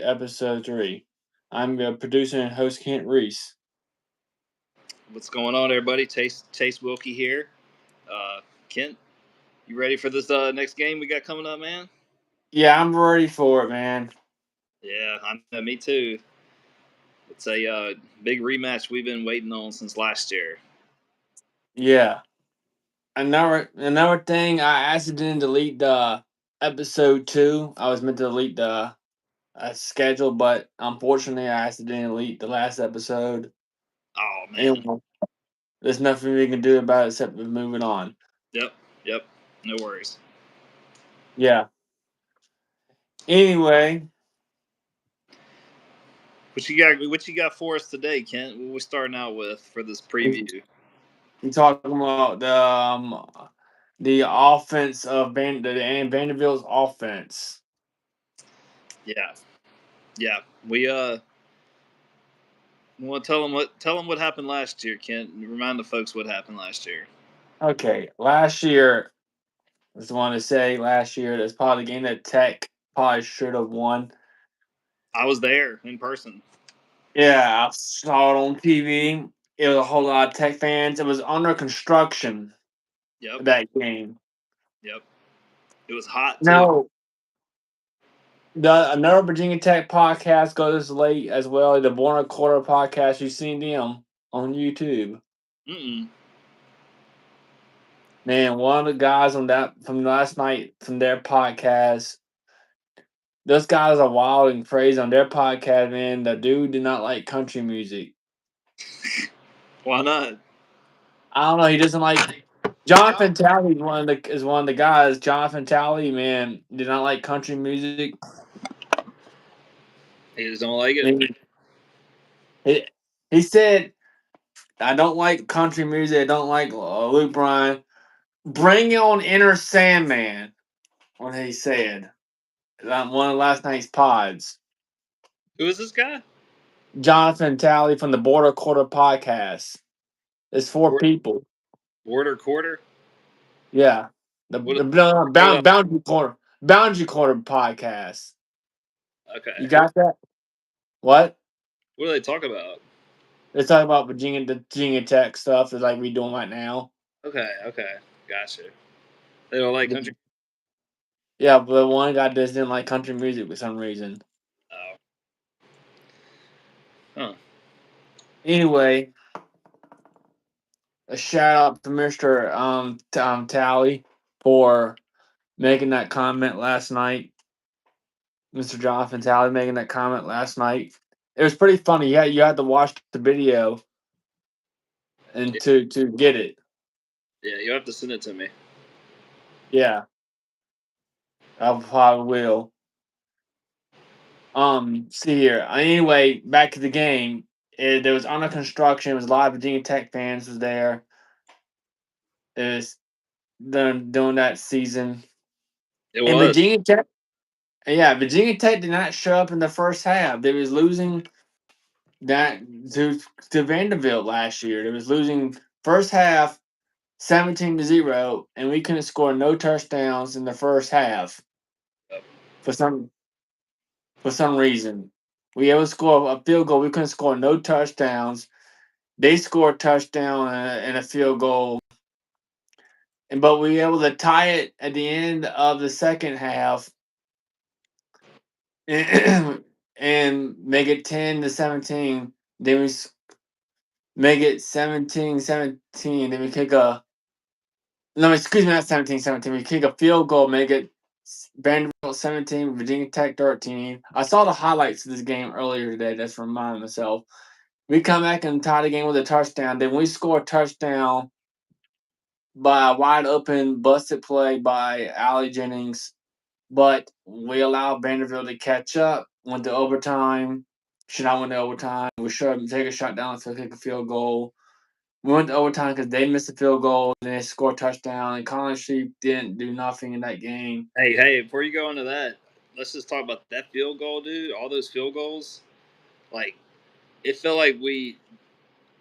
episode 3. I'm your producer and host, Kent Reese. What's going on, everybody? Chase Wilkie here. Kent, you ready for this next game we got coming up, man? Yeah, I'm ready for it, man. Yeah, I know. Me too. It's a big rematch we've been waiting on since last year. Yeah. Another thing, I accidentally delete the episode 2. I was meant to delete the schedule, but unfortunately, I accidentally delete the last episode. Oh man. Anyway, there's nothing we can do about it except moving on. Yep. Yep. No worries. Yeah. Anyway, What you got? What you got for us today, Kent? What we starting out with for this preview? we're talking about the offense of Vanderbilt's offense. Yeah. Yeah. We want to tell them what happened last year, Kent. Remind the folks what happened last year. Okay, last year, I just want to say last year, that's probably the game that Tech probably should have won. I was there in person. Yeah, I saw it on TV. It was a whole lot of Tech fans. It was under construction, Yep. that game. Yep. It was hot too. No, another Virginia Tech podcast goes late as well. The Born a Quarter podcast. You've seen them on YouTube. Mm-mm. Man, one of the guys on that from last night from their podcast, those guys are wild and crazy on their podcast, man. The dude did not like country music. Why not? I don't know. He doesn't like Jonathan Talley. Is one of the guys. Jonathan Talley, man, did not like country music. He just don't like it. He, he said, "I don't like country music. I don't like Luke Bryan. Bring on Inner Sandman." What he said on one of last night's pods. Who is this guy? Jonathan Talley from the Border Quarter podcast. There's 4 people. Border Quarter? Yeah, What? Boundary Quarter podcast. You Okay. got that? What? What do they talk about? They talk about the Virginia Tech stuff that's like we doing right now. Okay. Okay. Gotcha. They don't like country. Yeah, but the one guy just didn't like country music for some reason. Oh. Huh. Anyway, a shout out to Mr. Talley for making that comment last night. Mr. Jonathan Talley making that comment last night. It was pretty funny. Yeah, you had to watch the video and to get it. Yeah, you have to send it to me. Yeah, I probably will. See here. Anyway, back to the game. There was under construction. It was a lot of Virginia Tech fans was there. It was done during that season. It And was. Virginia Tech did not show up in the first half. They was losing that to Vanderbilt last year. They was losing first half 17-0, and we couldn't score no touchdowns in the first half Yep. for some reason. We able to score a field goal. We couldn't score no touchdowns. They scored a touchdown and a field goal, but we were able to tie it at the end of the second half and make it 10-17. Then we make it 17-17. Then we kick a no, excuse me, not 17-17. We kick a field goal, make it Vanderbilt 17, Virginia Tech 13. I saw the highlights of this game earlier today. That's reminding myself. We come back and tie the game with a touchdown. Then we score a touchdown by a wide open busted play by Allie Jennings, but we allowed Vanderbilt to catch up. Went to overtime. Should not went to overtime. We should take a shot down to kick a field goal. We went to overtime because they missed a field goal and they scored a touchdown. And Colin Sheep didn't do nothing in that game. Hey, before you go into that, let's just talk about that field goal, dude. All those field goals, like it felt like we.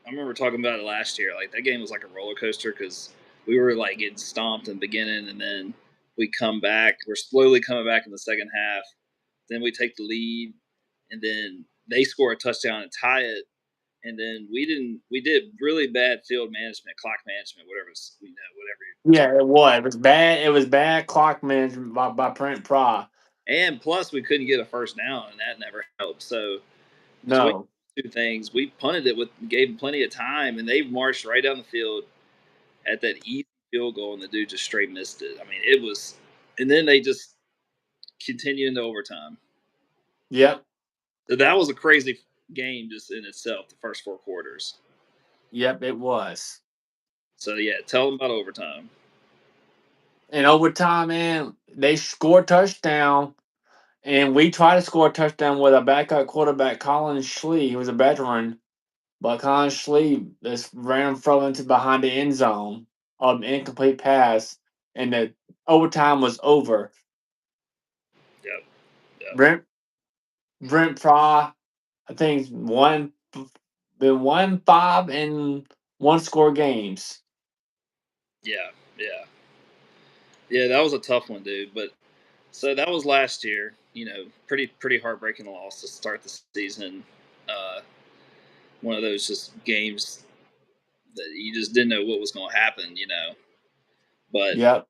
I remember talking about it last year. Like that game was like a roller coaster because we were like getting stomped in the beginning, and then we come back. We're slowly coming back in the second half. Then we take the lead. and then they score a touchdown and tie it. And then we did really bad field management, clock management, whatever you're Yeah, talking. it was. It was bad. It was bad clock management by Brent Pry. And plus, we couldn't get a first down, and that never helped. So between No. two things, we punted it with gave them plenty of time, and they marched right down the field at that easy field goal, and the dude just straight missed it. I mean, it was, and then they just continued into overtime. Yep. So that was a crazy game just in itself, the first four quarters. Yep, it was. So yeah, tell them about overtime. In overtime, man, they scored touchdown, and we tried to score a touchdown with a backup quarterback, Colin Schlee. He was a veteran, but Colin Schlee just ran throw into behind the end zone of an incomplete pass, and the overtime was over. Yep, yep, Brent Brent Pry, I think, been 1-5 in one score games. yeah, yeah, yeah. That was a tough one, dude. But so that was last year. Pretty heartbreaking loss to start the season. Uh, One of those just games that you just didn't know what was going to happen. But Yep.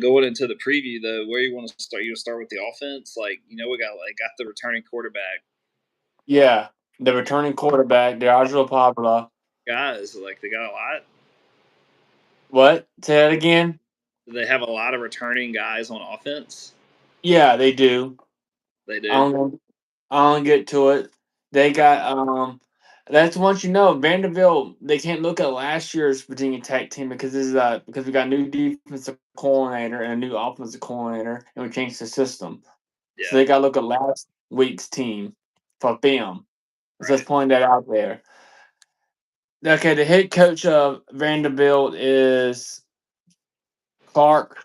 going into the preview though, where you want to start? You want to start with the offense? We got the returning quarterback. Yeah. The returning quarterback, DeAngelo Pavla. Guys, like they got a lot. What? Say that again? They have a lot of returning guys on offense. Yeah, they do. They I do. don't I don't get to it. They got that's once you know Vanderbilt. They can't look at last year's Virginia Tech team because this is because we got a new defensive coordinator and a new offensive coordinator, and we changed the system. So Yeah. they got to look at last week's team for film. So let's Right. point that out there. Okay, the head coach of Vanderbilt is Clark.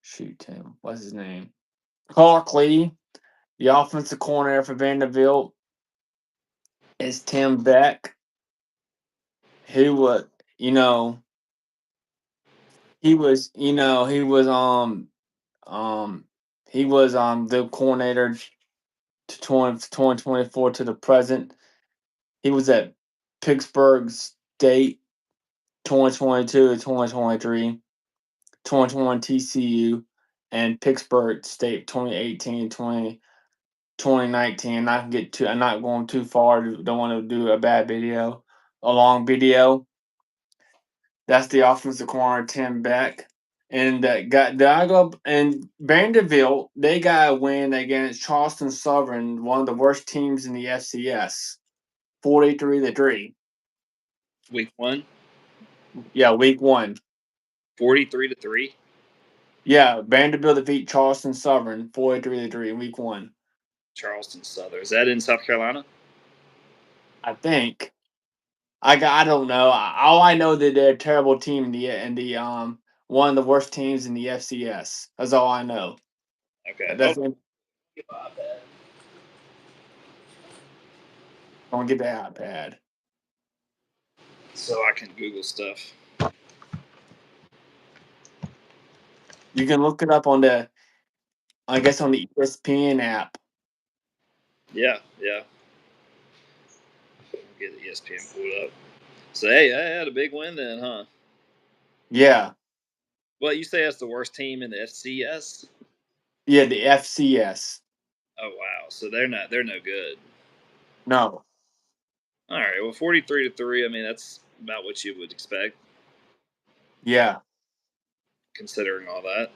Shoot him. What's his name? Clark Lee. The offensive coordinator for Vanderbilt is Tim Beck. Who was, you know, he was, um, he was the coordinator to 2024 to the present. He was at Pittsburgh State 2022 to 2023, 2021 TCU, and Pittsburgh State 2018 2019. Not get too. I'm not going too far. Don't want to do a long video. That's the offensive corner Tim Beck, and got the I go and Vanderbilt. They got a win against Charleston Southern, one of the worst teams in the FCS, 43-3. Week one, Yeah, week one. 43-3. Yeah, Vanderbilt defeat Charleston Southern 43-3 in week one. Charleston Southern. Is that in South Carolina? I think. I don't know. All I know that they're a terrible team in the one of the worst teams in the FCS. That's all I know. Okay. That's it. Don't get the iPad. So I can Google stuff. You can look it up on I guess on the ESPN app. Yeah, yeah. Get the ESPN pulled up. So hey, I had a big win then, huh? Yeah, Well, you say that's the worst team in the FCS? yeah, the FCS. Oh wow. So they're no good. No, All right. Well, 43-3. I mean, that's about what you would expect, yeah, considering all that.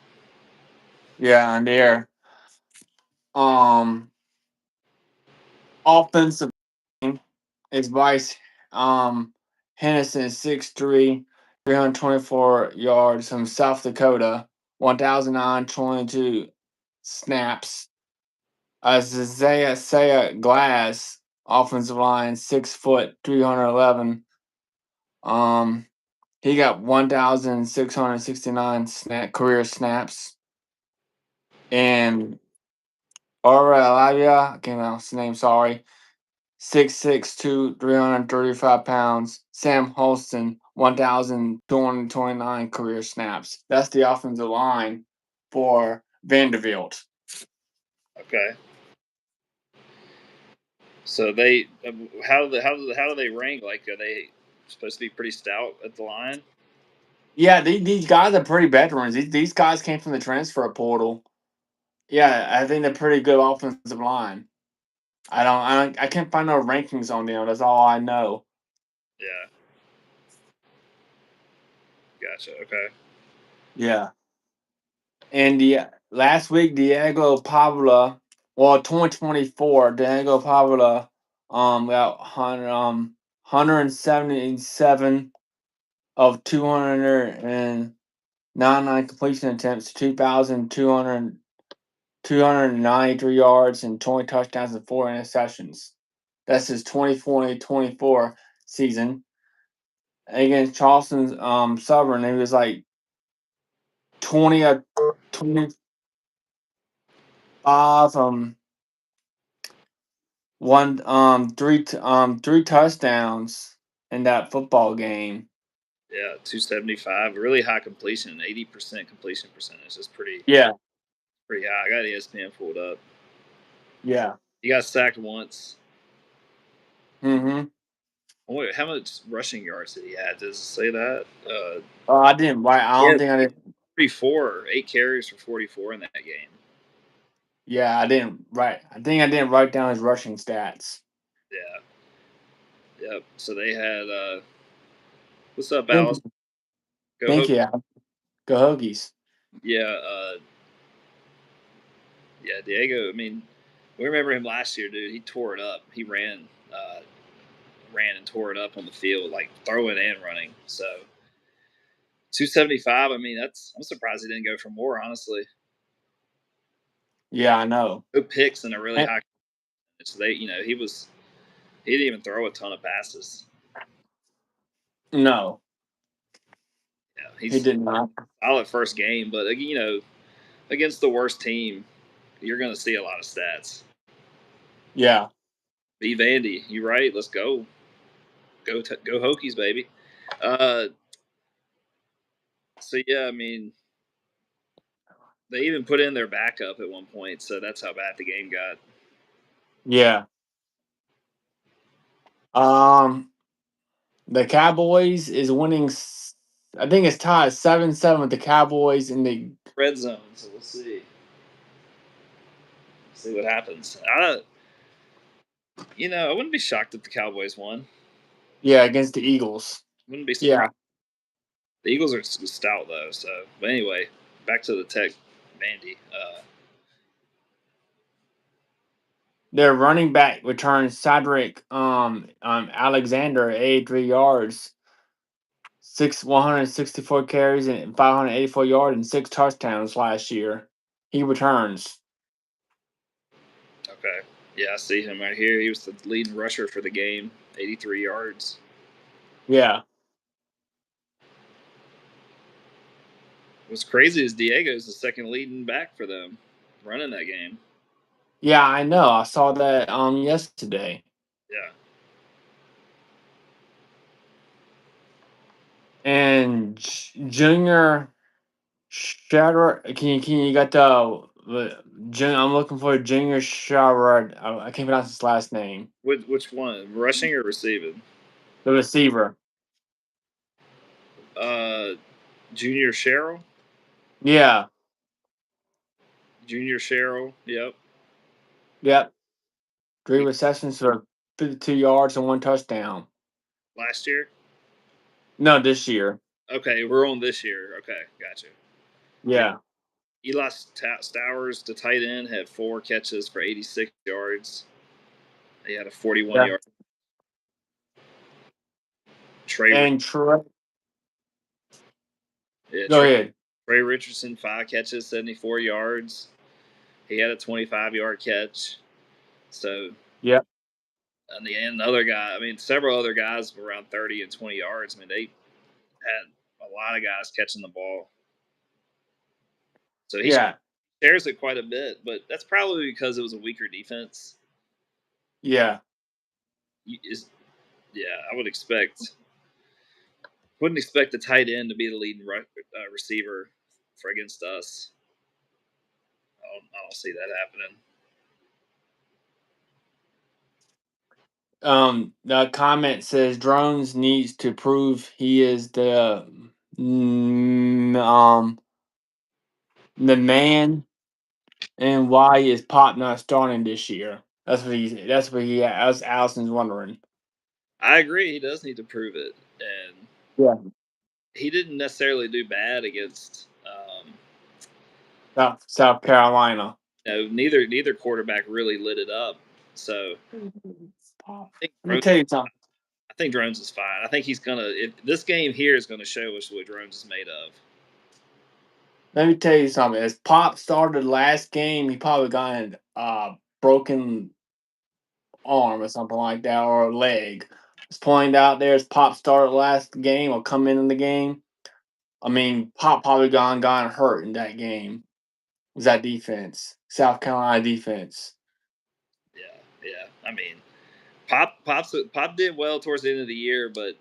yeah, and their offensive line is Vice Hennessy 6'3", 324 yards from South Dakota, 1,922 snaps. Isaiah Saya Glass, offensive line, 6 foot, 311. Um, he got 1,669 career snaps. And Aurelio, I can't pronounce his name, sorry. 6'6", 335 pounds. Sam Holston, 1,229 career snaps. That's the offensive line for Vanderbilt. Okay. So they how do they rank? Like, are they supposed to be pretty stout at the line? Yeah, these guys are pretty veterans. These guys came from the transfer portal. Yeah, I think they're pretty good offensive line. I can't find no rankings on them. That's all I know. Yeah. Gotcha. Okay. Yeah. And the last week, Diego Pavla, well, 2024, Diego Pavla, got 177 of 299 completion attempts, 293 yards, and 20 touchdowns and 4 interceptions. That's his 2024 season. Against Charleston's Southern, he was like 20 of 25, three touchdowns in that football game. Yeah, 275. Really high completion, 80% completion percentage. That's Yeah, pretty high. I got ESPN pulled up. yeah. He got sacked once. Mm-hmm. Wait, how much rushing yards did he have? Does it say that? Oh, I didn't write. I don't Yeah, think I did. 44, 8 carries for 44 in that game. Yeah, I didn't write. I think I didn't write down his rushing stats. Yeah. Yep. So they had what's up, Thank Alice? you. Go Thank Hope. you. Al. Go Hokies. Yeah, yeah, Diego, I mean, we remember him last year, dude. He tore it up. He ran and tore it up on the field, like throwing and running. So 275, I mean, I'm surprised he didn't go for more, honestly. Yeah, I know. No picks in a really Eh, high. So he didn't even throw a ton of passes. No, Yeah, he he's did not. solid first game, but against the worst team, you're going to see a lot of stats. Yeah, Be Vandy, you right? Let's go, go Hokies, baby. Uh, so yeah, I mean, they even put in their backup at one point, so that's how bad the game got. yeah. Um, the Cowboys is winning. I think it's tied 7-7 with the Cowboys in the Red zone, so we'll see what happens. I wouldn't be shocked if the Cowboys won. yeah against the Eagles. Wouldn't be surprised. Yeah, The Eagles are stout though, so but anyway, back to the Tech Vandy. their running back returns Cedric Alexander 83 yards, 164 carries and 584 yards and 6 touchdowns last year. He returns. Okay, yeah, I see him right here. He was the leading rusher for the game, 83 yards. Yeah, What's crazy is Diego's the second leading back for them, running that game. yeah, I know. I saw that yesterday. Yeah. And Junior Shatter, can you got I'm looking for Junior Sherrod. I can't pronounce his last name. Which one, rushing or receiving? The receiver. Uh, Junior Cheryl. Yeah. Junior Cheryl. Yep. Yep. Three receptions for 52 yards and 1 touchdown. Last year. No, this year. Okay, we're on this year. Okay, gotcha. Yeah. Yeah. Eli Stowers, the tight end, had 4 catches for 86 yards. He had a 41 Yeah. yard. Trey, And Trey. yeah, Go ahead. Trey Richardson, 5 catches, 74 yards. He had a 25-yard catch. So, Yep. and the other guy, I mean, several other guys were around 30 and 20 yards. I mean, they had a lot of guys catching the ball. So he Yeah. shares it quite a bit, but that's probably because it was a weaker defense. Yeah. Is Yeah, wouldn't expect the tight end to be the leading receiver for against us. I don't see that happening. The comment says Drones needs to prove he is mm, um the man, and why is Pop not starting this year? That's Allison's wondering. I agree. He does need to prove it, and Yeah. he didn't necessarily do bad against. South Carolina. Neither quarterback really lit it up. So Pop. I think Let me tell you something. I think Drones is fine. I think he's gonna. This game here is gonna show us what Drones is made of. Let me tell you something. As Pop started last game, he probably got a broken arm or something like that, or a leg. It's pointed out there as Pop started last game or come in the game. I mean, Pop probably got hurt in that game. Was that defense? South Carolina defense. Yeah, yeah. I mean, Pop did well towards the end of the year, but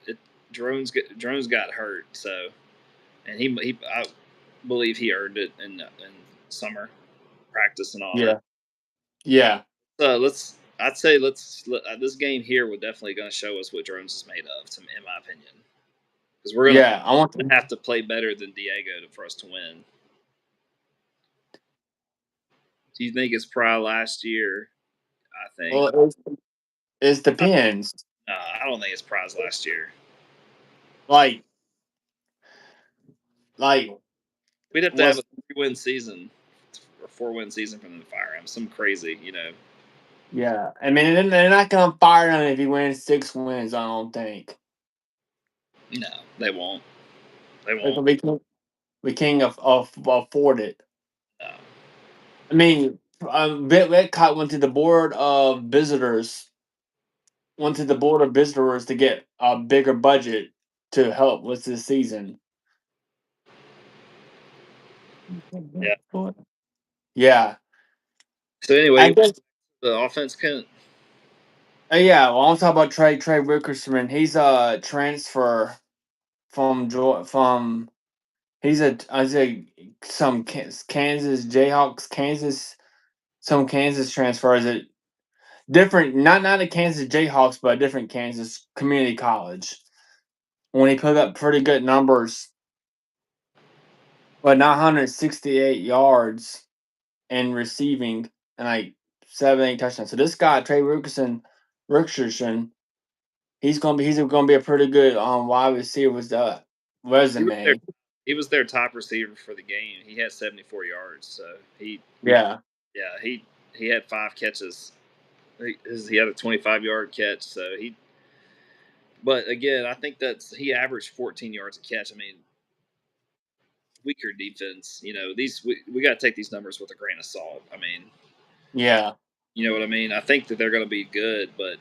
it, Drones got hurt, so and he I believe he earned it in summer practice and all that. Yeah. Yeah. I'd say this game here will definitely going to show us what Drones is made of, in my opinion, because we're going Yeah. I want to to. have to play better than Diego for us to win. Do you think it's probably last year? I think. Well, it depends. I don't think it's prize last year. Like, like We'd have to have a was 3-win season or 4-win season from the fire him. Some crazy. yeah. I mean, they're not gonna fire him if he wins 6 wins. I don't think. No, they won't. They Like, won't. we can't afford it. No. I mean, Whitcott went to the board of visitors. Went to the board of visitors to get a bigger budget to help with this season. Yeah. Yeah, So I anyway, guess. the offense couldn't. Yeah, well, I'll talk about Trey Wickerson. He's a transfer from. He's a I say some Kansas Jayhawks, some Kansas transfers. It different, not a Kansas Jayhawks, but a different Kansas community college. When he put up pretty good numbers, but 968 yards in receiving and like 7, 8 touchdowns. So this guy Trey Richardson, he's gonna be a pretty good wide receiver with the He was their resume. he was their top receiver for the game. He had 74 yards. So Yeah, yeah he had 5 catches. He had a 25-yard catch. So but again, I think he averaged 14 yards a catch. I mean, weaker defense. We got to take these numbers with a grain of salt. I mean, yeah, you know what I mean. I think that they're going to be good, but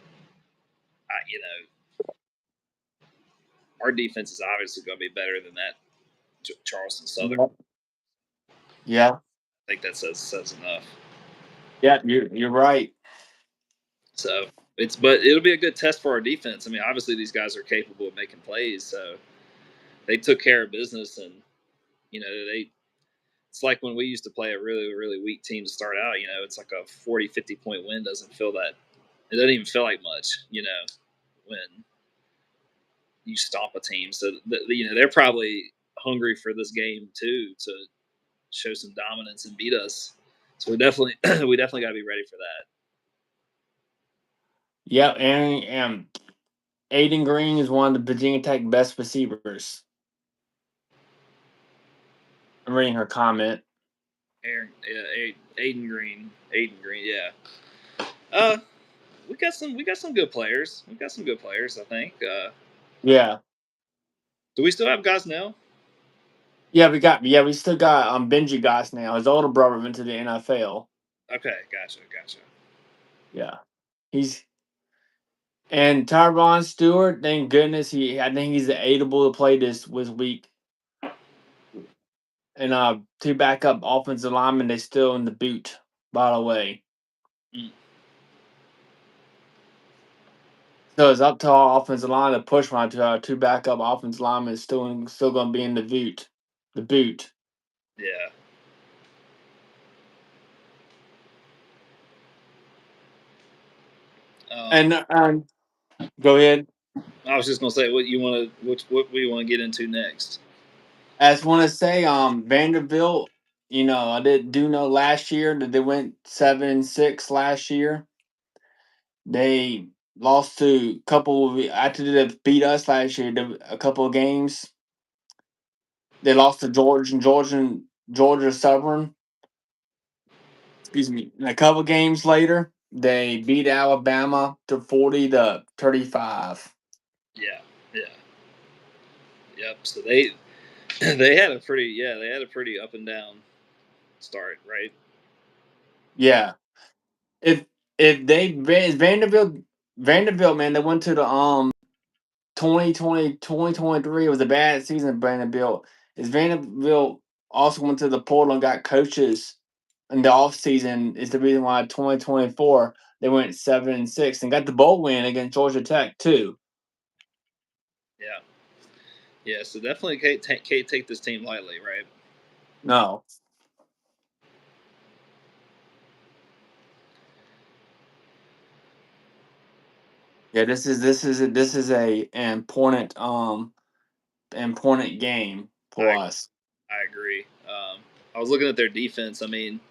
our defense is obviously going to be better than that Charleston Southern. yeah, yeah. I think that says enough. Yeah, you're right. So but it'll be a good test for our defense. I mean, obviously these guys are capable of making plays, so they took care of business, and they. It's like when we used to play a really really weak team to start out. It's like a 40-50 point win doesn't feel that. It doesn't even feel like much. When you stomp a team, so they're probably hungry for this game too to show some dominance and beat us. So we definitely got to be ready for that. Yeah, and Aiden Green is one of the Virginia Tech best receivers. I'm reading her comment. Aiden Green, yeah. Uh, we got some good players. We got some good players. I think. Yeah, Do we still have Gosnell? we still got Benji Goss now. His older brother went to the NFL. Okay, gotcha. Yeah, he's and Tyron Stewart. Thank goodness I think he's able to play this week. And two backup offensive linemen, they still in the boot. By the way, Mm, so it's up to our offensive line to push one to our two backup offensive linemen is still going to be in the boot. The boot. yeah. Um, And go ahead. I was just gonna say what you want to, what we want to get into next. I just want to say, Vanderbilt. I do know last year that they went 7-6 last year. They lost to a couple after they beat us last year. A couple of games. They lost to Georgia Southern. Excuse me. And a couple games later, they beat Alabama to 40-35. Yeah, yeah, yep. So they they had a pretty they had a pretty up and down start, right? Yeah. If Vanderbilt, man, they went to the 2023 was a bad season for Vanderbilt. Is Vanderbilt also went to the portal and got coaches in the offseason is the reason why 2024 they went 7-6 and got the bowl win against Georgia Tech too. Yeah, yeah. So definitely can't take this team lightly, right? No. Yeah, this is a important game for I us. I agree. I was looking at their defense. I mean,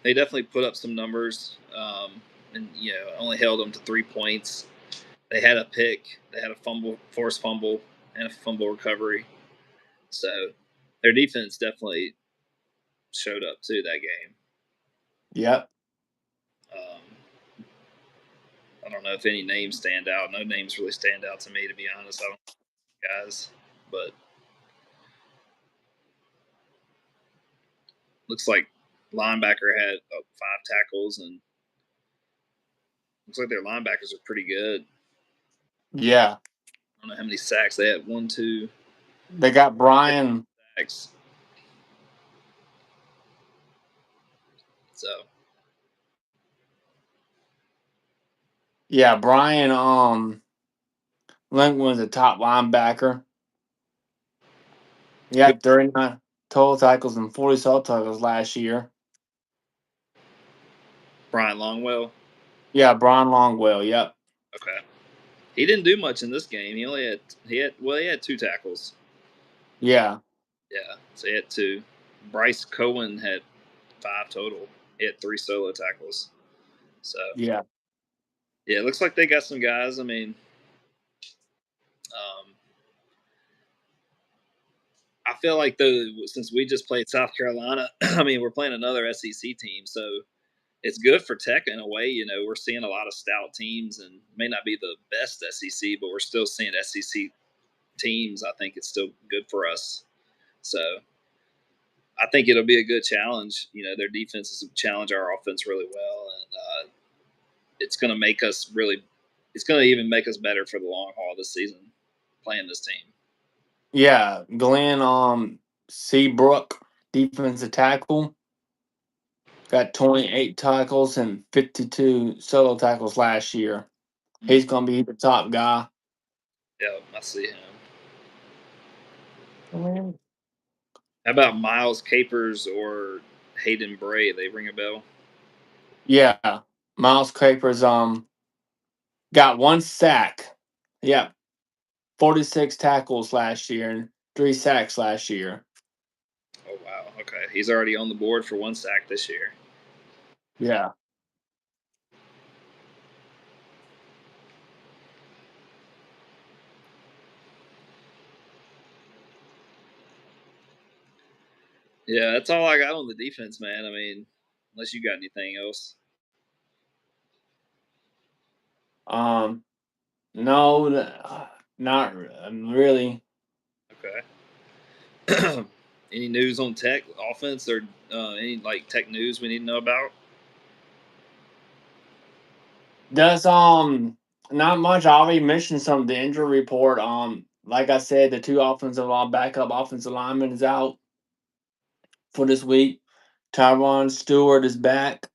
they definitely put up some numbers, and only held them to 3 points. They had a pick, they had a fumble, forced fumble, and a fumble recovery. So their defense definitely showed up too that game. Yep. Um, I don't know if any names stand out. No names really stand out to me, to be honest. I don't know guys, but looks like linebacker had 5 tackles, and looks like their linebackers are pretty good. Yeah. I don't know how many sacks they had. One, two, They got Brian. sacks. So Yeah, Brian Lincoln was a top linebacker. He who? had 39 total tackles and 40 solo tackles last year. Brian Longwell. Yeah, Brian Longwell. Yep. Okay, he didn't do much in this game. He had 2 tackles. Yeah. Yeah, so he had 2. Bryce Cohen had 5 total. He had 3 solo tackles. So Yeah. yeah, it looks like they got some guys. I mean, um, I feel like though since we just played South Carolina, I mean we're playing another SEC team, so it's good for Tech in a way. We're seeing a lot of stout teams, and may not be the best SEC, but we're still seeing SEC teams. I think it's still good for us. So I think it'll be a good challenge. Their defenses challenge our offense really well, and it's going to make us really. It's going to even make us better for the long haul this season, playing this team. Yeah. Glenn Seabrook, defensive tackle, got 28 tackles and 52 solo tackles last year. He's Mm. gonna be the top guy. Yeah, I see him. Mhm. How about Miles Capers or Hayden Bray? They ring a bell. Yeah. Miles Capers got one sack. Yeah. 46 tackles last year and 3 sacks last year. Oh wow, okay, he's already on the board for 1 sack this year. Yeah. Yeah, that's all I got on the defense, man. I mean, unless you got anything else. Um no, not really. Okay. Any news on Tech offense or any like Tech news we need to know about? Does not much. I already mentioned some of the injury report. Like I said, the two backup offensive linemen is out for this week. Tyron Stewart is back.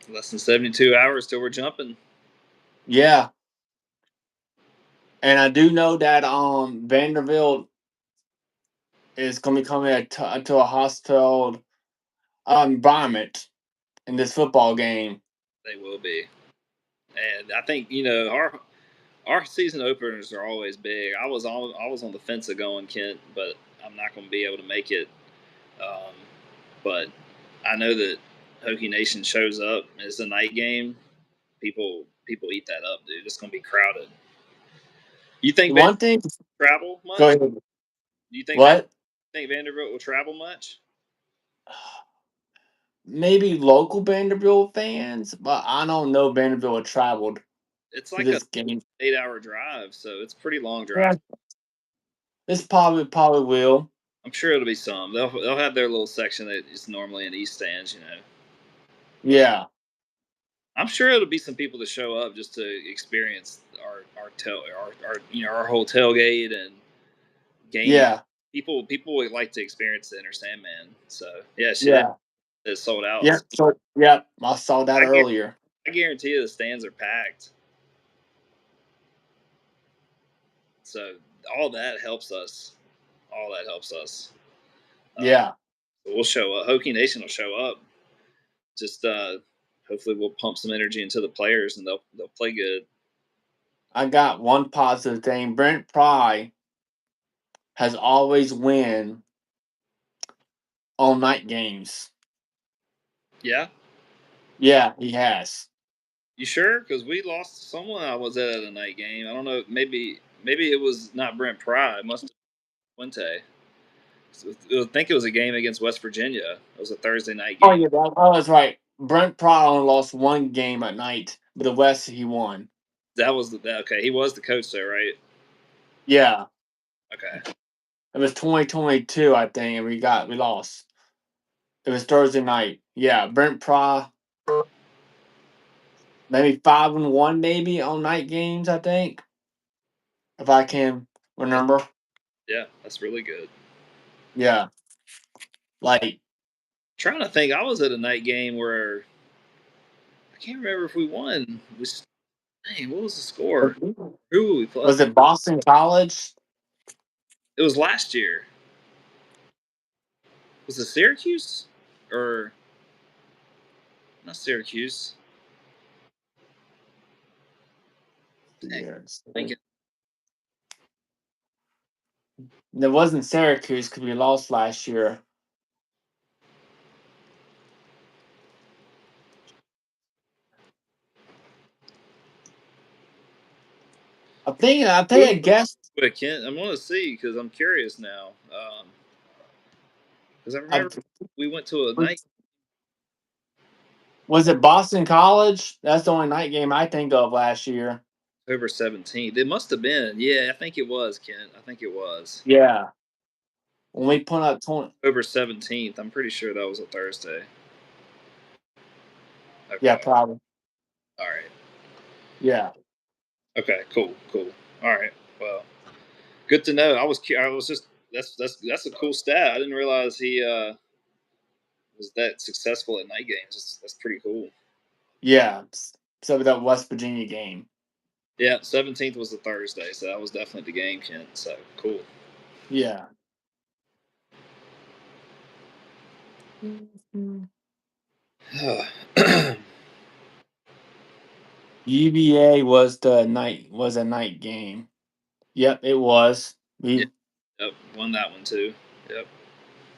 Less than 72 hours till we're jumping. Yeah, and I do know that Vanderbilt is going to be coming to a hostile environment in this football game. They will be, and I think our season openers are always big. I was on the fence of going Kent, but I'm not going to be able to make it. Um, but I know that Hokie Nation shows up. It's a night game. People eat that up, dude. It's going to be crowded. You think Vanderbilt One thing, will travel go much? ahead. Do you What? think Vanderbilt will travel much? Maybe local Vanderbilt fans, but I don't know Vanderbilt traveled It's to like a this game. 8 hour drive, so it's a pretty long drive. Yeah, this probably will. I'm sure it'll be some. They'll have their little section that is normally in East Stands, But Yeah, I'm sure it'll be some people that show up just to experience our whole tailgate and game. yeah, People would like to experience the Inner Sandman. So yeah, shit, yeah, it's sold out. yeah. So yeah, I saw that I guarantee, earlier. I guarantee you the stands are packed. So all that helps us. All that helps us. Uh, Yeah, we'll show up. Hokie Nation will show up. Just hopefully we'll pump some energy into the players and they'll play good. I got one positive thing. Brent Pry has always win all night games. Yeah, Yeah, he has. you sure? Because we lost someone I was at a night game. I don't know. Maybe it was not Brent Pry. It must have been Quinte. I think it was a game against West Virginia. It was a Thursday night Oh game. yeah, that's right. Brent Pry only lost one game at night, but the West he won. That was okay. He was the coach there, right? Yeah, Okay. it was 2022, I think, and we lost. It was Thursday night. Yeah, Brent Pry maybe 5-1 maybe on night games. I think if I can That's, remember. yeah, that's really good. Yeah, like Trying to think, I was at a night game where I can't remember if we won. Dang, what was the score? Who were we play? was it Boston College? It was last year. Was it Syracuse or not Syracuse? Dang, Yes. thinking It wasn't Syracuse because we lost last year. I think who I guessed. with Kent. I'm gonna see because I'm curious now. Because I I, remember we went to a night was it Boston College? That's the only night game I think of last year. October 17th. It must have been. Yeah, I think it was Kent. I think it was Yeah, when we put up 20. October 17th. I'm pretty sure that was a Thursday. Yeah, Okay. probably. All right. Yeah, Okay. Cool. Cool. All right. Well, good to know. I was just that's a cool stat. I didn't realize he was that successful at night games. That's pretty cool. yeah. So that West Virginia game. Yeah, 17th was a Thursday, so that was definitely the game, Kent. So cool. Yeah. Mhm. Yeah, UVA was a night game. Yep, it was. We yep, won that one too. Yep,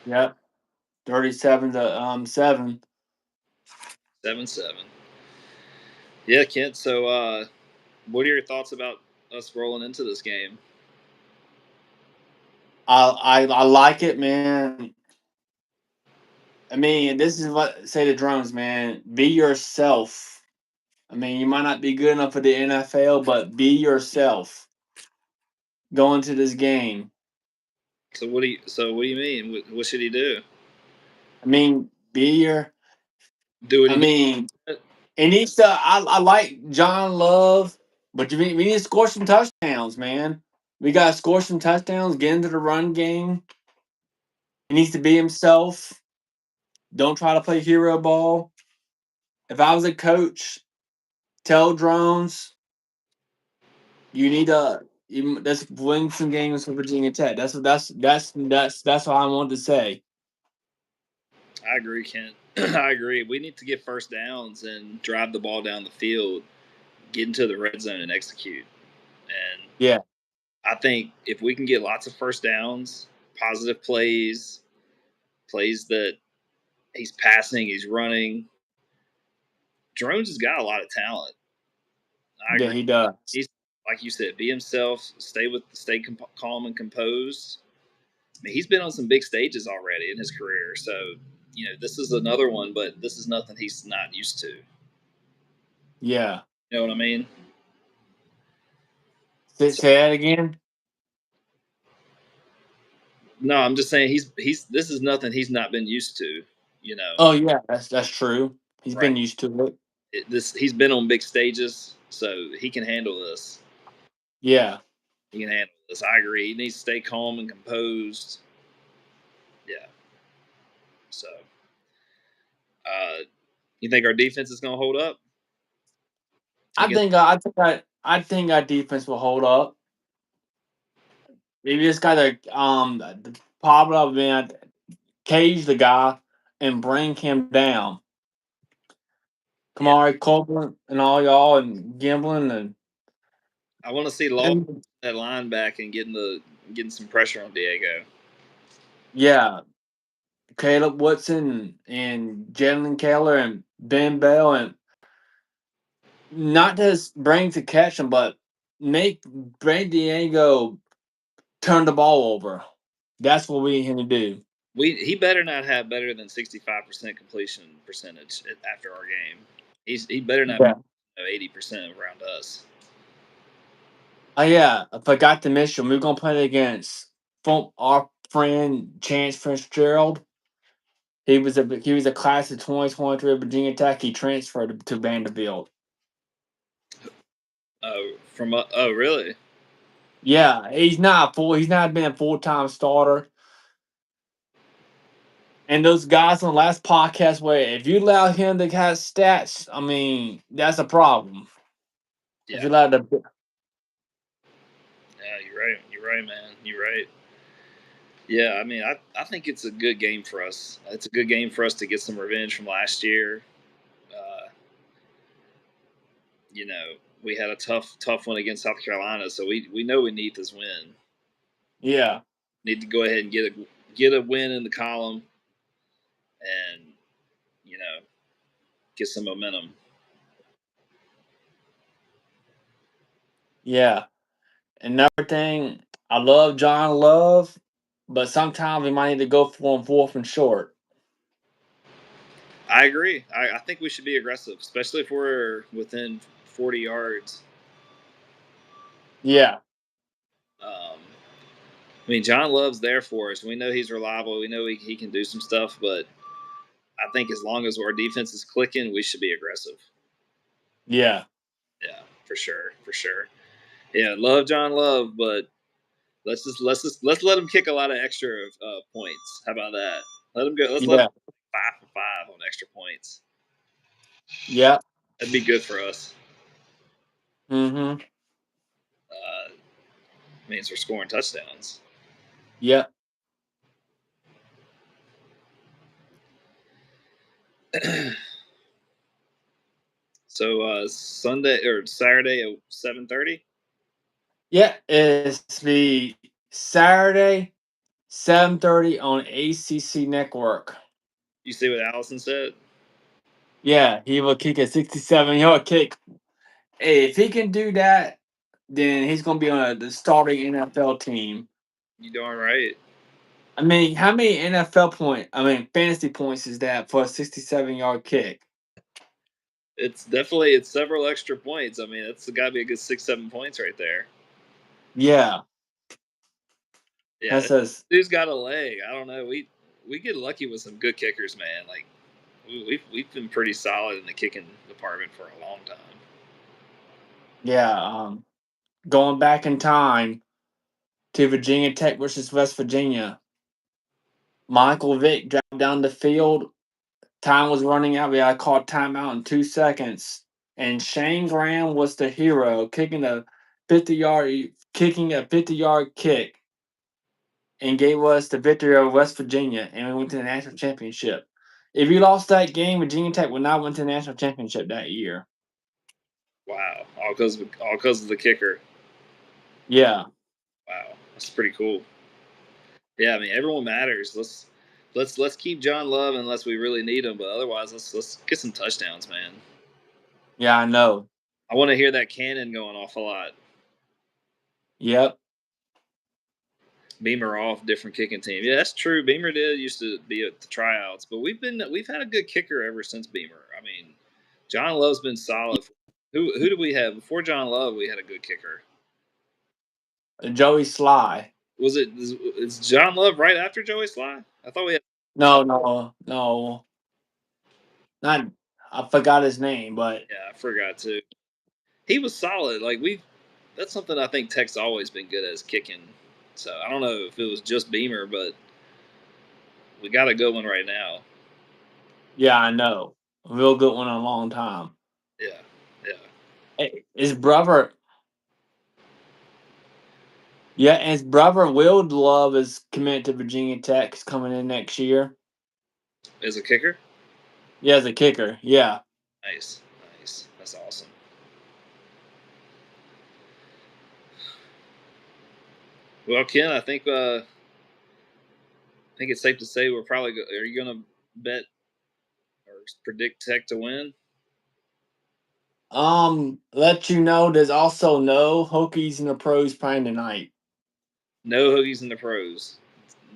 yep 37 to 7. 7-7. Yeah, Kent. So, what are your thoughts about us rolling into this game? I like it, man. I mean, this is what say the drums, man. Be yourself. I mean, you might not be good enough for the NFL, but be yourself. Go into this game. So what do you mean? What should he do? I mean, be your. Do what I he did. mean, it needs to. I like John Love, but we need to score some touchdowns, man. We got to score some touchdowns. Get into the run game. He needs to be himself. Don't try to play hero ball. If I was a coach, tell drones you need to. Let's win some games for Virginia Tech. That's what I wanted to say. I agree, Kent. I agree. We need to get first downs and drive the ball down the field, get into the red zone and execute. And Yeah, I think if we can get lots of first downs, positive plays, plays that he's passing, he's running, Drones has got a lot of talent. I yeah, agree. he does. He's like you said, be himself, stay calm and composed. I mean, he's been on some big stages already in his career, so this is another one, but this is nothing he's not used to. Yeah. You know what I mean? Say, So say that again. no, I'm just saying he's this is nothing he's not been used to. You know, Oh yeah, that's true. He's right? been used to it. This he's been on big stages, so he can handle this. Yeah, He can handle this. I agree. He needs to stay calm and composed. Yeah. So, uh, you think our defense is going to hold up I against? think I think our defense will hold up. We just gotta the problem of being cage the guy and bring him down. Come Yeah, on, right, Copeland and all y'all and Gimblin I want to see Law and that line back and getting some pressure on Diego. yeah, Caleb Woodson and Jalen Keller and Ben Bell and not just bring to catch him, but make Brady Diego turn the ball over. That's what we need him to do. He better not have better than 65% completion percentage after our game. He better not be Yeah. 80% around us. Oh yeah, I forgot to mention we're gonna play against our friend Chance Fitzgerald. He was a class of 2023 at Virginia Tech. He transferred to Vanderbilt. Oh really? Yeah, he's not been a full-time starter. And those guys on the last podcast where if you allow him to have stats, I mean, that's a problem. If Yeah, you allow the yeah. You're right. You're right, man. You're right. Yeah, I mean, I think it's a good game for us. It's a good game for us to get some revenge from last year. Uh, you know, we had a tough one against South Carolina, so we know we need this win. yeah, Need to go ahead and get a win in the column, and you know, get some momentum. yeah. Another thing, I love John Love, but sometimes we might need to go for him fourth and short. I agree. I think we should be aggressive, especially if we're within 40 yards. Yeah, I mean, John Love's there for us. We know he's reliable. We know he can do some stuff, but I think as long as our defense is clicking, we should be aggressive. yeah, Yeah, for sure, for sure. Yeah, love John Love, but let's let him kick a lot of extra points. How about that? Let him go. Let's let him yeah, 5 for 5 on extra points. yeah. That'd be good for us. Mm-hmm. Uh, Means we're scoring touchdowns. Yeah. So Sunday or Saturday at 7:30. Yeah. It's the Saturday, 7:30 on ACC Network. You see what Allison said? Yeah, he will kick a 67-yard kick. Hey, if he can do that, then he's gonna be on the starting NFL team. You darn right. I mean, how many fantasy points is that for a 67-yard kick? It's several extra points. I mean, that's got to be a good 6 7 points right there. Yeah, Yeah, that's us. dude's got a leg. I don't know. We get lucky with some good kickers, man. Like we've been pretty solid in the kicking department for a long time. Yeah, going back in time to Virginia Tech versus West Virginia. Michael Vick dropped down the field. Time was running out. We got called timeout in 2 seconds, and Shane Graham was the hero, kicking a 50-yard kick, and gave us the victory over West Virginia, and we went to the national championship. If you lost that game, Virginia Tech would not win to the national championship that year. Wow, all because of the kicker. Yeah, Wow, that's pretty cool. Yeah, I mean everyone matters. Let's keep John Love unless we really need him, but otherwise let's get some touchdowns, man. yeah, I know. I want to hear that cannon going off a lot. Yep. Beamer off, different kicking team. Yeah, that's true. Beamer did used to be at the tryouts, but we've had a good kicker ever since Beamer. I mean, John Love's been solid. Who did we have before John Love? We had a good kicker. Joey Sly. Was it is John Love right after Joey Sly? I thought we had. No, no, no. Not. I forgot his name, but Yeah, I forgot too. He was solid. Like we, that's something I think Tech's always been good at is kicking. So I don't know if it was just Beamer, but we got a good one right now. yeah, I know. A real good one in a long time. Yeah, yeah. Hey, his brother, yeah, and his brother Will Love is committed to Virginia Tech. He's coming in next year. As a kicker, Yeah, as a kicker. Yeah. nice, nice. That's awesome. Well, Ken, I think it's safe to say we're probably. Are you going to bet or predict Tech to win? Let you know there's also no Hokies in the pros playing tonight. No Hoagies in the pros.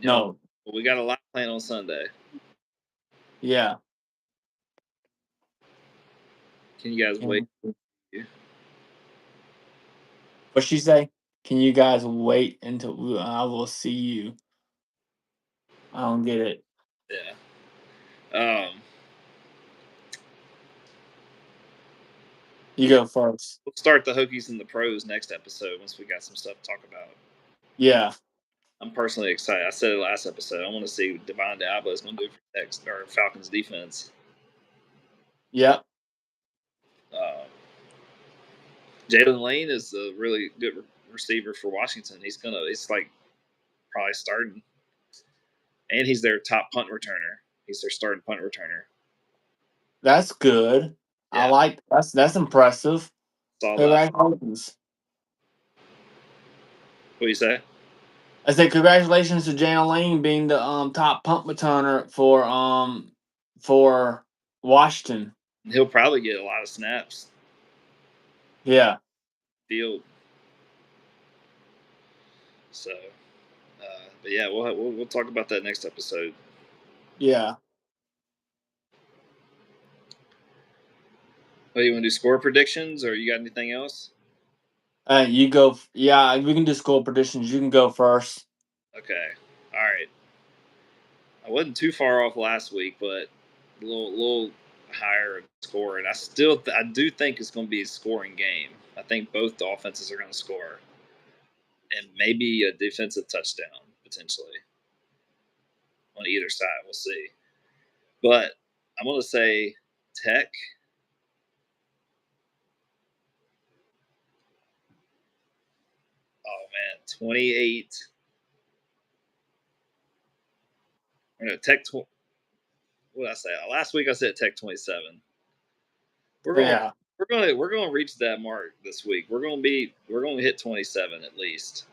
You know, No. we got a lot planned on Sunday. Yeah. Can you guys wait? What she say? Can you guys wait until I will see you? I don't get it. Yeah. Um, You go first. we'll start the Hokies in the pros next episode once we got some stuff to talk about. Yeah. I'm personally excited. I said it last episode. I want to see what Devon Diablo is going to do for Tech's or Falcons defense. Yep. Um, Jalen Lane is a really good receiver for Washington. He's like probably starting, and he's their top punt returner. He's their starting punt returner. That's good. I Yeah, like that's impressive. saw that. Congratulations. What do you say? I say congratulations to Jalen Lane being the top punt returner for Washington. He'll probably get a lot of snaps. Yeah. Field. So, but yeah, we'll talk about that next episode. Yeah. Oh, you want to do score predictions, or you got anything else? You go. Yeah, we can do score predictions. You can go first. Okay, all right. I wasn't too far off last week, but a little higher score, and I do think it's going to be a scoring game. I think both the offenses are going to score, and maybe a defensive touchdown potentially on either side. We'll see. But I'm going to say Tech. Oh man, 28. Or no, Tech. What did I say? Last week I said Tech 27. We're going. Yeah. We're going to reach that mark this week. We're going to hit 27 at least.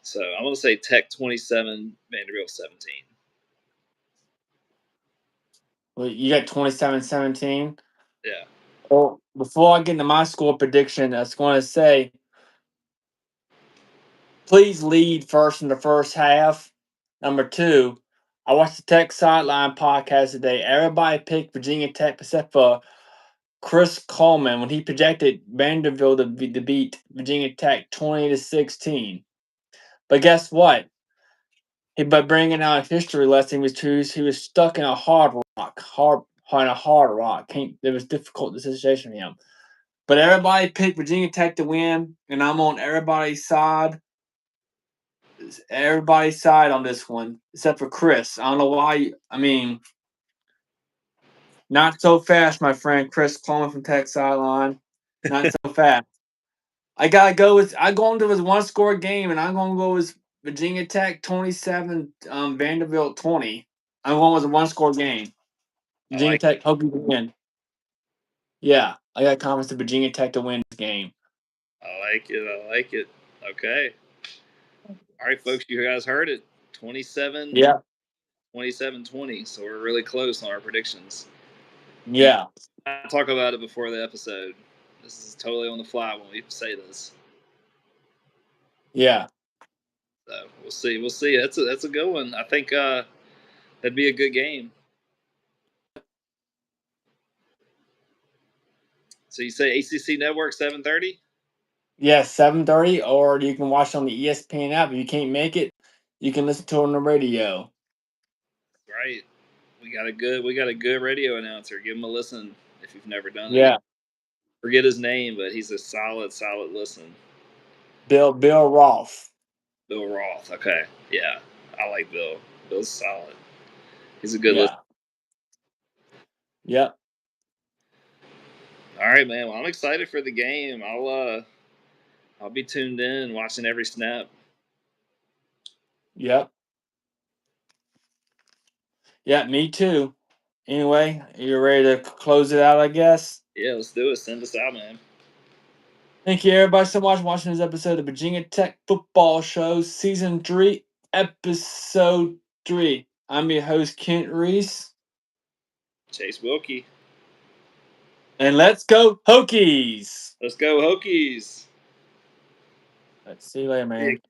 So I'm going to say Tech 27, Vanderbilt 17. Well, you got 27-17. Yeah. Well, before I get into my score prediction, I just want to say, please lead first in the first half. Number two, I watched the Tech Sideline podcast today. Everybody picked Virginia Tech except for Chris Coleman when he projected Vanderbilt to beat Virginia Tech 20-16. But guess what? By bringing out a history lesson, he was stuck in a hard rock. It was difficult situation for him. But everybody picked Virginia Tech to win, and I'm on everybody's side. Everybody's side on this one, except for Chris. I don't know why. I mean, not so fast, my friend Chris Coleman from Tech Sideline. Not so fast. I go into his one score game, and I'm gonna go with Virginia Tech 27, Vanderbilt 20. I'm going with a one score game. I Virginia like Tech, hope you win. Yeah, I got confidence in Virginia Tech to win this game. I like it. I like it. Okay. All right, folks, you guys heard it. 27, Yeah, 27, 20. So we're really close on our predictions. And yeah, I talk about it before the episode. This is totally on the fly when we say this. yeah. So we'll see. We'll see. That's a good one. I think that'd be a good game. So you say ACC Network 7:30? Yeah, 7:30, or you can watch on the ESPN app. If you can't make it, you can listen to it on the radio. Right. We got a good radio announcer. Give him a listen if you've never done it. Yeah, Forget his name, but he's a solid listen. Bill Roth. Bill Roth. Okay. Yeah. I like Bill. Bill's solid. He's a good listener. Yeah, yep, All right, man. Well, I'm excited for the game. I'll be tuned in, watching every snap. yep, yeah. Me too. Anyway, you ready to close it out? I guess. Yeah, let's do it. Send us out, man. Thank you, everybody, so much for watching this episode of Virginia Tech Football Show, Season 3, Episode 3. I'm your host, Kent Reese. Chase Wilkie. And let's go, Hokies! Let's go, Hokies. Let's see you later, man.